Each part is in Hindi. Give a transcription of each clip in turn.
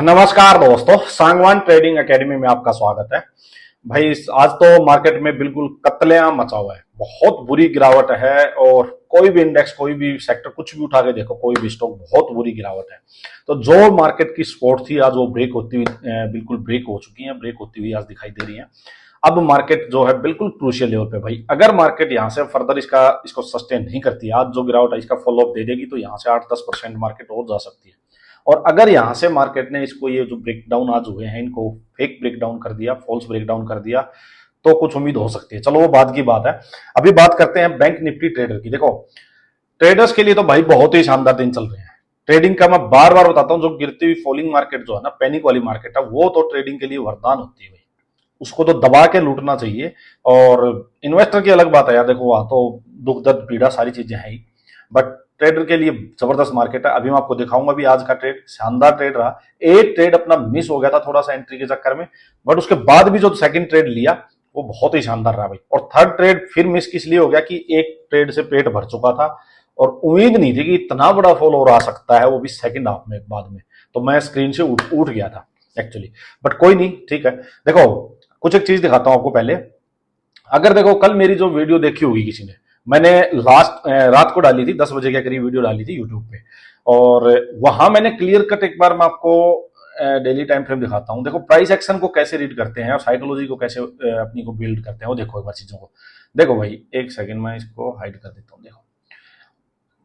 नमस्कार दोस्तों, सांगवान ट्रेडिंग एकेडमी में आपका स्वागत है। भाई आज तो मार्केट में बिल्कुल कत्लेआम मचा हुआ है, बहुत बुरी गिरावट है और कोई भी इंडेक्स, कोई भी सेक्टर, कुछ भी उठा के देखो, कोई भी स्टॉक, बहुत बुरी गिरावट है। तो जो मार्केट की सपोर्ट थी आज वो ब्रेक होती हुई बिल्कुल ब्रेक हो चुकी है, ब्रेक होती हुई आज दिखाई दे रही है। अब मार्केट जो है बिल्कुल क्रूशियल लेवल पे भाई, अगर मार्केट यहाँ से फर्दर इसको सस्टेन नहीं करती, आज जो गिरावट है इसका फॉलो अप दे देगी तो यहाँ से 8-10% मार्केट और जा सकती है। और अगर यहां से मार्केट ने इसको, ये जो ब्रेकडाउन आज हुए हैं, इनको फेक ब्रेकडाउन कर दिया, फॉल्स ब्रेकडाउन कर दिया, तो कुछ उम्मीद हो सकती है। चलो वो बाद की बात है। अभी बात करते हैं बैंक निफ्टी ट्रेडर की। देखो ट्रेडर्स के लिए तो भाई बहुत ही शानदार दिन चल रहे हैं। ट्रेडिंग का मैं बार बार बताता हूं, जो गिरती हुई फॉलिंग मार्केट जो है ना, पैनिक वाली मार्केट है, वो तो ट्रेडिंग के लिए वरदान होती है भाई, उसको तो दबा के लूटना चाहिए। और इन्वेस्टर की अलग बात है यार, देखो वहां तो दुख दर्द पीड़ा सारी चीजें हैं ही, बट ट्रेडर के लिए जबरदस्त मार्केट है। अभी मैं आपको दिखाऊंगा भी आज का ट्रेड, शानदार ट्रेड रहा। एक ट्रेड अपना मिस हो गया था थोड़ा सा एंट्री के चक्कर में, बट उसके बाद भी जो सेकंड ट्रेड लिया वो बहुत ही शानदार रहा भाई। और थर्ड ट्रेड फिर मिस किस लिए हो गया कि एक ट्रेड से पेट भर चुका था और उम्मीद नहीं थी कि इतना बड़ा फॉल हो आ सकता है, वो भी सेकंड हाफ में बाद में। तो मैं स्क्रीन से उठ गया था एक्चुअली, बट कोई नहीं, ठीक है। देखो कुछ एक चीज दिखाता हूं आपको पहले। अगर देखो कल मेरी जो वीडियो देखी होगी किसी ने, मैंने रात को डाली थी, 10 बजे के करीब वीडियो डाली थी यूट्यूब पे, और वहां मैंने क्लियर कट एक बार मैं आपको डेली टाइम फ्रेम दिखाता हूं। देखो प्राइस एक्शन को कैसे रीड करते हैं और साइकोलॉजी को कैसे अपनी को बिल्ड करते हैं, वो देखो एक बार चीजों को। देखो भाई एक सेकंड मैं इसको हाइड कर देता हूं। देखो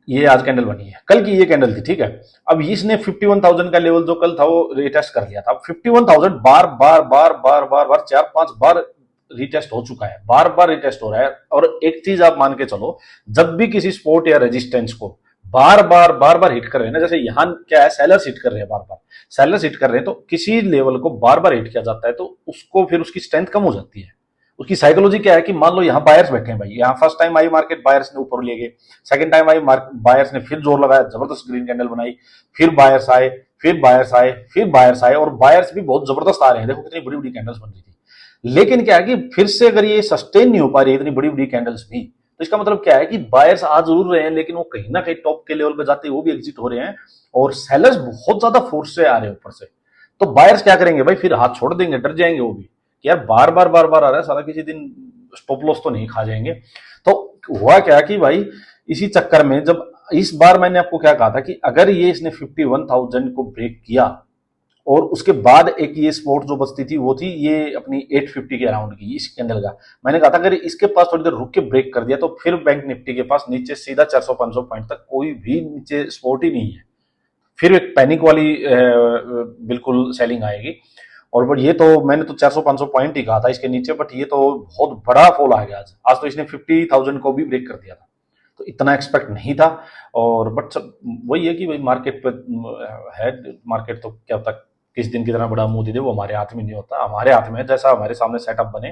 ये आज कैंडल बनी है, कल की ये कैंडल थी, ठीक है। अब इसने 51,000 का लेवल जो कल था वो रिटेस्ट कर लिया था। अब 51,000 बार बार बार बार बार बार 4-5 बार रिटेस्ट हो चुका है, बार बार रिटेस्ट हो रहा है। और एक चीज आप मान के चलो, जब भी किसी सपोर्ट या रेजिस्टेंस को बार बार हिट कर रहे हैं ना, जैसे यहां क्या है, सेलर्स हिट कर रहे हैं, बार बार सेलर्स हिट कर रहे हैं, तो किसी लेवल को बार बार हिट किया जाता है तो उसको फिर उसकी स्ट्रेंथ कम हो जाती है। उसकी साइकोलॉजी क्या है कि मान लो यहाँ बायर्स बैठे हैं भाई, यहाँ first time I market, buyers ने ऊपर ले गए, सेकंड टाइम आई बायर्स ने फिर जोर लगाया, जबरदस्त ग्रीन कैंडल बनाई, फिर बायर्स आए, फिर बायर्स आए, फिर बायर्स आए, और बायर्स भी बहुत जबरदस्त आ रहे हैं। देखो कितनी बड़ी बड़ी कैंडल्स बन रही थी। लेकिन क्या है कि फिर से अगर ये सस्टेन नहीं हो पा रही है इतनी बड़ी बड़ी कैंडल्स भी, तो इसका मतलब क्या है कि बायर्स आ जरूर रहे हैं, लेकिन वो कहीं ना कहीं टॉप के लेवल पे जाते वो भी एग्जिट हो रहे हैं, और सेलर्स बहुत ज्यादा फोर्स से आ रहे हैं ऊपर से। तो बायर्स क्या करेंगे भाई, फिर हाथ छोड़ देंगे, डर जाएंगे वो भी कि यार बार बार आ रहा है, सारा किसी दिन स्टॉप लॉस तो नहीं खा जाएंगे। तो हुआ क्या कि भाई इसी चक्कर में, जब इस बार मैंने आपको क्या कहा था कि अगर ये इसने 51,000 को ब्रेक किया और उसके बाद एक ये सपोर्ट जो बचती थी वो थी ये अपनी 850 के अराउंड की, इस कैंडल का, मैंने कहा था अगर इसके पास थोड़ी देर रुक के ब्रेक कर दिया तो फिर बैंक निफ्टी के पास नीचे सीधा 400-500 पॉइंट तक कोई भी नीचे सपोर्ट ही नहीं है, फिर एक पैनिक वाली बिल्कुल सेलिंग आएगी। और ये तो मैंने तो 400-500 पॉइंट ही कहा था इसके नीचे, बट ये तो बहुत बड़ा फॉल आ गया आज। आज तो इसने 50,000 को भी ब्रेक कर दिया था, तो इतना एक्सपेक्ट नहीं था। और बट वही है कि भाई मार्केट पे है, मार्केट तो क्या तक किस दिन कितना बड़ा मुंह दे दे वो हमारे हाथ में नहीं होता। हमारे हाथ में है जैसा हमारे सामने सेटअप बने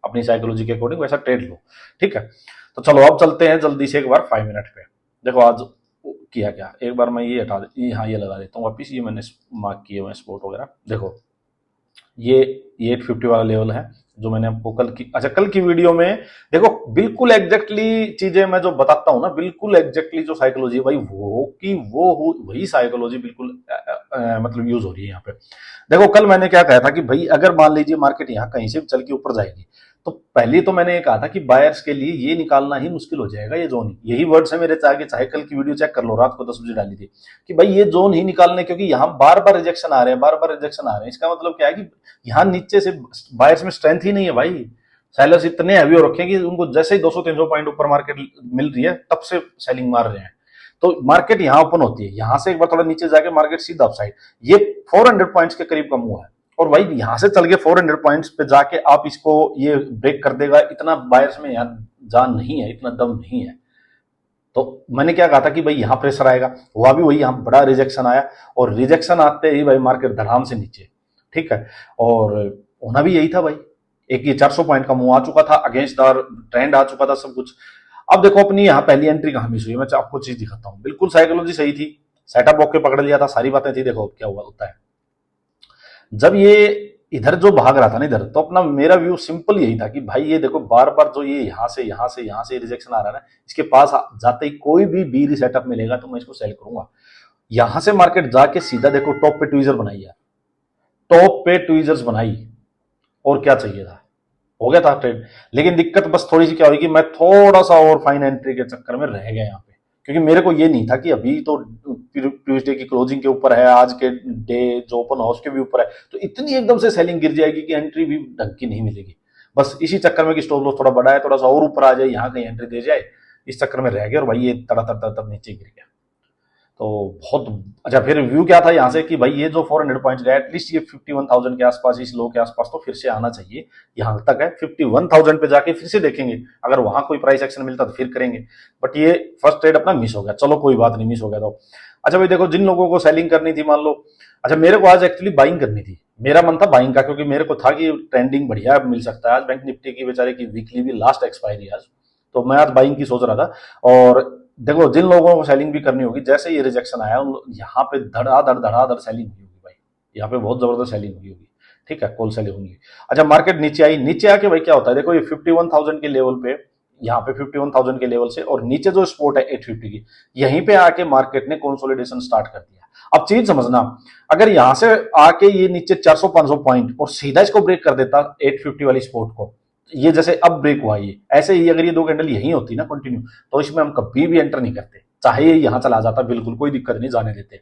अपनी साइकोलॉजी के अकॉर्डिंग वैसा ट्रेड लो, ठीक है। तो चलो अब चलते हैं जल्दी से एक बार 5 मिनट पे। देखो आज किया क्या, एक बार मैं ये हटा हाँ ये लगा देता हूँ वापिस, ये मैंने मार्क किए हुए स्पॉट वगैरह। देखो ये 850 वाला लेवल है जो मैंने आपको कल की वीडियो में, देखो बिल्कुल एग्जैक्टली चीजें मैं जो बताता हूं ना, बिल्कुल एग्जैक्टली जो साइकोलॉजी है भाई वो वही साइकोलॉजी बिल्कुल मतलब यूज हो रही है यहाँ पे। देखो कल मैंने क्या कहा था कि भाई अगर मान लीजिए मार्केट यहाँ कहीं से चल के ऊपर जाएगी, तो पहले तो मैंने ये कहा था कि बायर्स के लिए ये निकालना ही मुश्किल हो जाएगा, ये जोन ही, यही वर्ड्स है मेरे, चाहे कल की वीडियो चेक कर लो, रात को 10 बजे डाली थी कि भाई ये जोन ही निकालने, क्योंकि यहाँ बार बार रिजेक्शन आ रहे हैं, बार बार रिजेक्शन आ रहे हैं। इसका मतलब क्या है कि यहाँ नीचे से बायर्स में स्ट्रेंथ ही नहीं है भाई, सेलर्स इतने हैवी हो रखे हैं कि उनको जैसे ही 200-300 पॉइंट ऊपर मार्केट मिल रही है तब से सेलिंग मार रहे हैं। तो मार्केट यहाँ ओपन होती है, यहां से एक बार थोड़ा नीचे जाके मार्केट सीधा अपसाइड, ये 400 पॉइंट्स के करीब का मूव है, और भाई यहां से चल के 400 पॉइंट्स पे जाके आप इसको ये ब्रेक कर देगा, इतना बायर्स में यहाँ जान नहीं है, इतना दम नहीं है। तो मैंने क्या कहा था कि भाई यहां प्रेशर आएगा, हुआ भी वही, यहां बड़ा रिजेक्शन आया, और रिजेक्शन आते ही भाई मार्केट धड़ाम से नीचे, ठीक है। और होना भी यही था भाई, एक ये 400 पॉइंट का मुंह आ चुका था, अगेंस्ट द ट्रेंड आ चुका था सब कुछ। अब देखो अपनी यहाँ पहली एंट्री कहां मिस हुई, मैं आपको चीज दिखाता हूं। बिल्कुल साइकोलॉजी सही थी, सेटअप ओके पकड़ लिया था, सारी बातें थी। देखो क्या हुआ होता है जब ये इधर जो भाग रहा था ना इधर, तो अपना मेरा व्यू सिंपल यही था कि भाई ये देखो बार बार जो ये यहां से रिजेक्शन आ रहा है ना, इसके पास जाते ही कोई भी बी सेटअप मिलेगा तो मैं इसको सेल करूंगा। यहां से मार्केट जाके सीधा देखो टॉप पे ट्वीजर बनाई है, टॉप पे ट्वीजर्स बनाई, और क्या चाहिए था, हो गया था ट्रेड। लेकिन दिक्कत बस थोड़ी सी क्या हुई कि मैं थोड़ा सा और फाइन एंट्री के चक्कर में रह गया यहाँ पे, क्योंकि मेरे को ये नहीं था कि अभी तो ट्यूसडे की क्लोजिंग के ऊपर है, आज के डे जो ओपन हाउस के भी ऊपर है, तो इतनी एकदम से सेलिंग गिर जाएगी कि एंट्री भी ढंग की नहीं मिलेगी। बस इसी चक्कर में कि स्टॉप लॉस थोड़ा बड़ा है, थोड़ा सा और ऊपर आ जाए, यहाँ कहीं एंट्री दे जाए, इस चक्कर में रह गया और भाई ये तड़ातड़ तड़ातड़ नीचे गिर गया। तो बहुत अच्छा। फिर व्यू क्या था यहाँ से कि भाई ये जो 400 पॉइंट्स गया, एटलीस्ट ये 51,000 के आसपास, इस लो के आसपास तो फिर से आना चाहिए। यहाँ तक है, 51,000 पे जाके फिर से देखेंगे, अगर वहां कोई प्राइस एक्शन मिलता तो फिर करेंगे। बट ये फर्स्ट ट्रेड अपना मिस हो गया, चलो कोई बात नहीं, मिस हो गया तो। अच्छा भाई देखो, जिन लोगों को सेलिंग करनी थी मान लो, अच्छा मेरे को आज एक्चुअली बाइंग करनी थी, मेरा मन था बाइंग का, क्योंकि मेरे को था कि ट्रेंडिंग बढ़िया मिल सकता है आज, बैंक निफ्टी की बेचारे की वीकली भी लास्ट एक्सपायरी आज, तो मैं आज बाइंग की सोच रहा था। और देखो, जिन लोगों को सेलिंग भी करनी होगी, जैसे ये रिजेक्शन आया यहाँ पे धड़ाधड़ सेलिंग हुई होगी भाई, यहाँ पे बहुत जबरदस्त सेलिंग हुई होगी, ठीक है, कॉल सेलिंग होगी। अच्छा मार्केट नीचे आई, नीचे आके भाई क्या होता है, देखो ये 51,000 के लेवल पे, यहाँ पे 51,000 के लेवल से और नीचे जो स्पोर्ट है 850 की, यहीं पे आके मार्केट ने कंसोलिडेशन स्टार्ट कर दिया। अब चीज समझना, अगर यहां से आके ये नीचे 400-500 पॉइंट और सीधा इसको ब्रेक कर देता 850 वाली स्पोर्ट को, ये जैसे अब ब्रेक हुआ, ये ऐसे ही अगर ये दो कैंडल यही होती ना कंटिन्यू, तो इसमें हम कभी भी एंटर नहीं करते, चाहे ये यहां चला जाता, बिल्कुल कोई दिक्कत नहीं, जाने देते।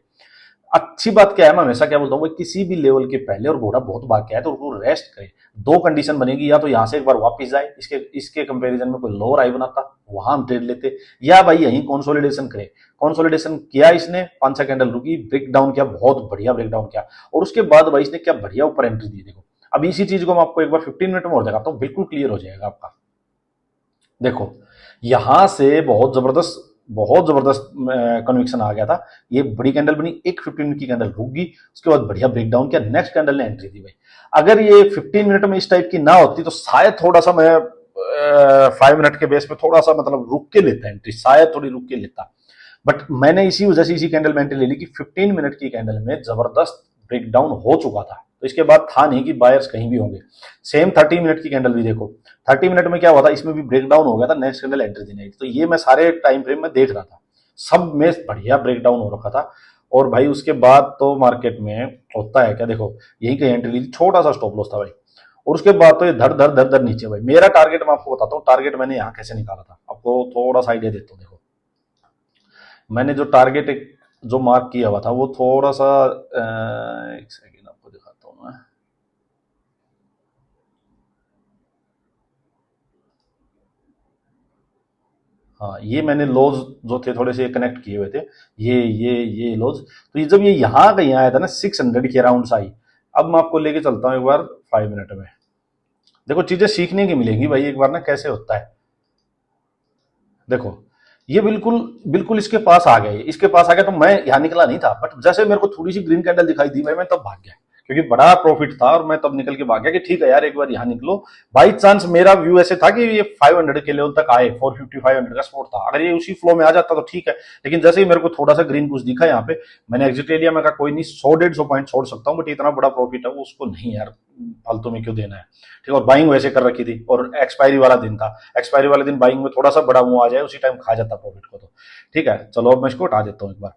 अच्छी बात क्या है, मैं हमेशा क्या बोलता हूँ, किसी भी लेवल के पहले और घोड़ा बहुत भाग गया है तो उसको रेस्ट करे। दो कंडीशन बनेगी, या तो यहां से एक बार वापस जाए, इसके इसके कंपैरिजन में कोई लोअर आई बनाता, वहां हम ट्रेड लेते, या भाई यहीं कंसोलिडेशन करे। कंसोलिडेशन किया इसने, 5-6 कैंडल रुकी, ब्रेक डाउन किया, बहुत बढ़िया ब्रेक डाउन किया, और उसके बाद भाई इसने क्या बढ़िया ऊपर एंट्री दी। देखो अब इसी चीज को मैं आपको एक बार 15 मिनट में और दिखाता हूँ, बिल्कुल क्लियर हो जाएगा आपका। देखो यहां से बहुत जबरदस्त कन्विक्शन आ गया था, ये बड़ी कैंडल बनी, एक 15 मिनट की कैंडल रुक गई, उसके बाद बढ़िया ब्रेकडाउन किया, नेक्स्ट कैंडल ने एंट्री दी भाई। अगर ये 15 मिनट में इस टाइप की ना होती तो शायद थोड़ा सा मैं 5 मिनट के बेस पे थोड़ा सा मतलब रुक के लेता एंट्री, शायद थोड़ी रुक के लेता। बट मैंने इसी वजह से इसी कैंडल में एंट्री ले ली कि 15 मिनट की कैंडल में जबरदस्त ब्रेकडाउन हो चुका था, तो इसके बाद था नहीं कि बायर्स कहीं भी होंगे। सेम 30 मिनट की कैंडल भी देखो, 30 मिनट में क्या हुआ था, इसमें भी ब्रेकडाउन हो गया था, नेक्स्ट कैंडल एंट्री देनी थी, तो ये मैं सारे टाइम फ्रेम में देख रहा था, सब में बढ़िया ब्रेकडाउन हो रखा था। और भाई उसके बाद तो मार्केट में होता है क्या, देखो यही कहीं एंट्री ली थी, छोटा सा स्टॉप लॉस था भाई, और उसके बाद तो ये धर धर धर धर नीचे भाई। मेरा टारगेट मैं आपको बताता हूँ, टारगेट मैंने यहाँ कैसे निकाला था, आपको थोड़ा सा आइडिया देता हूँ। देखो मैंने जो टारगेट जो मार्क किया हुआ था वो थोड़ा सा एक सेकेंड आपको दिखाता हूँ मैं। हाँ ये मैंने लॉज जो थे थोड़े से कनेक्ट किए हुए थे, ये लॉज, तो ये जब ये यहाँ कहीं आया था ना 600 के अराउंड आई। अब मैं आपको लेके चलता हूँ एक बार 5 मिनट में, देखो चीजें सीखने की मिलेंगी भाई एक बार ना, कैसे होता है। देखो ये बिल्कुल बिल्कुल इसके पास आ गए, इसके पास आ गया तो मैं यहाँ निकला नहीं था, बट जैसे मेरे को थोड़ी सी ग्रीन कैंडल दिखाई दी भाई, मैं तब भाग गया, क्योंकि बड़ा प्रॉफिट था, और मैं तब निकल के भाग गया कि ठीक है यार एक बार यहाँ निकलो। बाई चांस मेरा व्यू ऐसे था कि ये 500 के लेवल तक आए, 450 500 का सपोर्ट था, अगर ये उसी फ्लो में आ जाता तो ठीक है। लेकिन जैसे ही मेरे को थोड़ा सा ग्रीन कुछ दिखा यहाँ पे, मैंने एग्जिट ले लिया। मैं कहा कोई नहीं, 100-150 पॉइंट छोड़ सकता हूँ, बट इतना बड़ा प्रॉफिट है वो उसको नहीं यार, फालतू में क्यों देना है, ठीक है। और बाइंग वैसे कर रखी थी, और एक्सपायरी वाला दिन था, एक्सपायरी वाले दिन बाइंग में थोड़ा सा बड़ा मुंह आ जाए उसी टाइम खा जाता प्रॉफिट को, तो ठीक है। चलो अब मैं इसको हटा देता हूँ एक बार।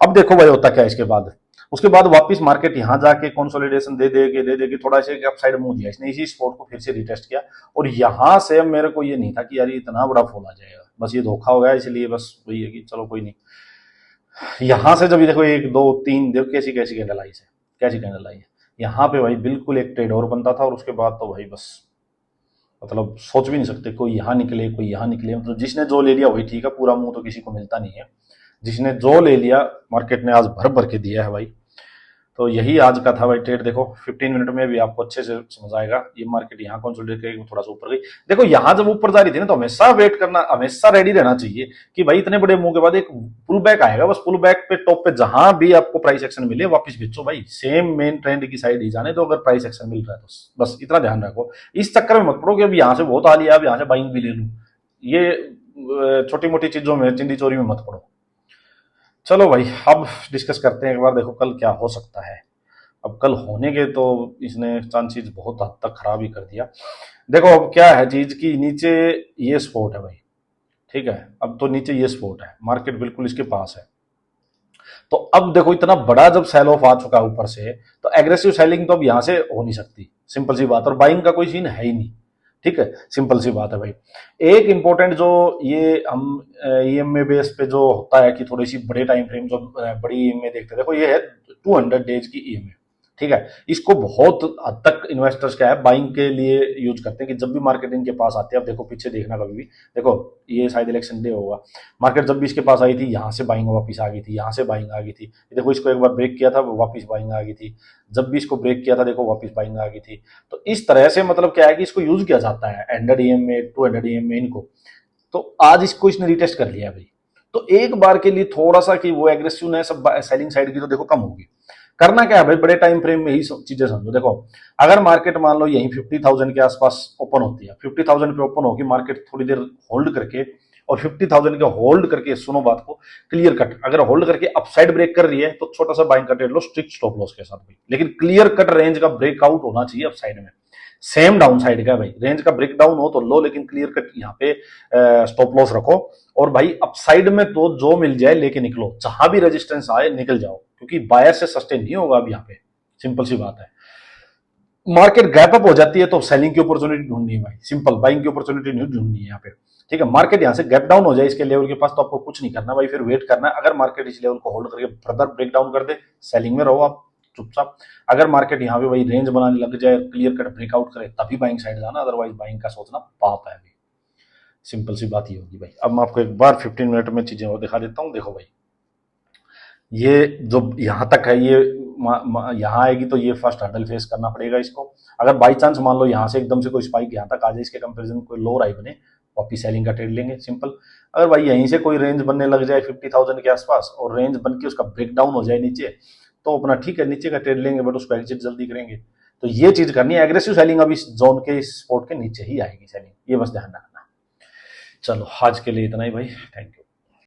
अब देखो भाई होता क्या है इसके बाद, उसके बाद वापस मार्केट यहां जाके कंसोलिडेशन दे दे के थोड़ा सा अपसाइड मूव दिया इसने, इसी स्पॉट को फिर से रिटेस्ट किया, और यहां से मेरे को ये नहीं था कि यार ये इतना बड़ा फॉल आ जाएगा, बस ये धोखा हो गया, इसलिए बस वही है कि चलो कोई नहीं। यहां से जब देखो 1 2 3 देखो कैसी कैसी कैंडल आई है, कैसी कैंडल आई है, यहाँ पे भाई बिल्कुल एक ट्रेड और बनता था, और उसके बाद तो भाई बस मतलब सोच भी नहीं सकते, कोई यहाँ निकले कोई यहाँ निकले, मतलब जिसने जो ले लिया वही ठीक है, पूरा मुंह तो किसी को मिलता नहीं है। जिसने जो ले लिया मार्केट ने आज भर भर के दिया है भाई। तो यही आज का था भाई ट्रेड। देखो 15 मिनट में भी आपको अच्छे से समझ आएगा, ये मार्केट यहाँ कंसोलिडेट करके थोड़ा सा ऊपर गई। देखो यहाँ जब ऊपर जा रही थी ना, तो हमेशा वेट करना, हमेशा रेडी रहना चाहिए कि भाई इतने बड़े मुंह के बाद एक पुल बैक आएगा, बस पुल बैक पे टॉप पे जहां भी आपको प्राइस एक्शन मिले वापस बेचो भाई, सेम मेन ट्रेंड की साइड ही जाने दो अगर प्राइस एक्शन मिल रहा है तो, बस इतना ध्यान रखो। इस चक्कर में मत पड़ो कि अब यहाँ से बहुत आ लिया, अब यहाँ से बाइंग भी ले लूं, ये छोटी मोटी चीजों में चिंदी चोरी में मत पड़ो। चलो भाई अब डिस्कस करते हैं एक बार, देखो कल क्या हो सकता है। अब कल होने के तो इसने चांसेस बहुत हद तक खराब ही कर दिया। देखो अब क्या है चीज की, नीचे ये स्पॉट है भाई, ठीक है, अब तो नीचे ये स्पॉट है, मार्केट बिल्कुल इसके पास है, तो अब देखो इतना बड़ा जब सेल ऑफ आ चुका है ऊपर से, तो एग्रेसिव सेलिंग तो अब यहां से हो नहीं सकती, सिंपल सी बात, और बाइंग का कोई सीन है ही नहीं। ठीक है, सिंपल सी बात है भाई। एक इंपॉर्टेंट जो ये हम ईएमए बेस पे जो होता है कि थोड़ी सी बड़े टाइम फ्रेम जो बड़ी ईएमए देखते हैं, देखो ये है 200 डेज की ईएमए। ठीक है, इसको बहुत हद तक इन्वेस्टर्स क्या है बाइंग के लिए यूज करते हैं कि जब भी मार्केट इनके पास आती है, अब देखो पीछे देखना कभी भी, देखो ये शायद इलेक्शन डे होगा, मार्केट जब भी इसके पास आई थी यहाँ से बाइंग वापस आ गई थी, यहाँ से बाइंग आ गई थी, देखो इसको एक बार ब्रेक किया था वापस बाइंग आ गई थी, जब भी इसको ब्रेक किया था देखो वापस बाइंग आ गई थी। तो इस तरह से मतलब क्या है कि इसको यूज किया जाता है 100 EM में 200 EM में इनको। तो आज इसको इसने रिटेस्ट कर लिया भाई, तो एक बार के लिए थोड़ा सा कि वो एग्रेसिवनेस सेलिंग साइड की तो देखो कम होगी। करना क्या है भाई, बड़े टाइम फ्रेम में ही चीजें समझो। देखो अगर मार्केट मान लो यही 50,000 के आसपास ओपन होती है, 50,000 पे ओपन होगी मार्केट, थोड़ी देर होल्ड करके, और 50,000 के होल्ड करके, सुनो बात को, क्लियर कट अगर होल्ड करके अपसाइड ब्रेक कर रही है तो छोटा सा बाइंग का ट्रेड लो स्ट्रिक्ट स्टॉप लॉस के साथ भाई, लेकिन क्लियर कट रेंज का ब्रेकआउट होना चाहिए अपसाइड में। सेम डाउन साइड का भाई, रेंज का ब्रेक डाउन हो तो लो, लेकिन क्लियर कट यहाँ पे स्टॉप लॉस रखो। और भाई अपसाइड में तो जो मिल जाए लेके निकलो, जहां भी रेजिस्टेंस आए निकल जाओ, क्योंकि बायर से सस्टेन नहीं होगा अब यहाँ पे, सिंपल सी बात है। मार्केट गैप अप हो जाती है तो सेलिंग की अपॉर्चुनिटी ढूंढनी है भाई, सिंपल, बाइंग की अपॉर्चुनिटी नहीं ढूंढनी है यहाँ पे। ठीक है, मार्केट यहाँ से गैप डाउन हो जाए इसके लेवल के पास तो आपको कुछ नहीं करना भाई, फिर वेट करना है। अगर मार्केट इस लेवल को होल्ड करके फर्दर ब्रेक डाउन कर दे, सेलिंग में रहो आप चुपचाप। अगर मार्केट यहाँ पे भाई रेंज बनाने लग जाए, क्लियर कट ब्रेकआउट करे, तभी बाइंग साइड जाना, अदरवाइज बाइंग का सोचना पाप है भाई। सिंपल सी बात ये होगी भाई। अब मैं आपको एक बार 15 मिनट में चीजें और दिखा देता हूँ। देखो भाई, ये जो यहाँ तक है, ये यहाँ आएगी तो ये फर्स्ट हर्डल फेस करना पड़ेगा इसको। अगर बाई चांस मान लो यहाँ से एकदम से कोई स्पाइक यहाँ तक आ जाए, इसके कंपेरिजन कोई लो राई बने, वापिस सेलिंग का ट्रेड लेंगे, सिंपल। अगर भाई यहीं से कोई रेंज बनने लग जाए 50,000 के आसपास और रेंज बन के उसका ब्रेक डाउन हो जाए नीचे, तो अपना ठीक है नीचे का ट्रेड लेंगे, बट उसको एग्जिट जल्दी करेंगे। तो ये चीज करनी है, एग्रेसिव सेलिंग अब इस जोन के, इस स्पॉट के नीचे ही आएगी सेलिंग, ये बस ध्यान रखना। चलो आज के लिए इतना ही भाई, थैंक यू।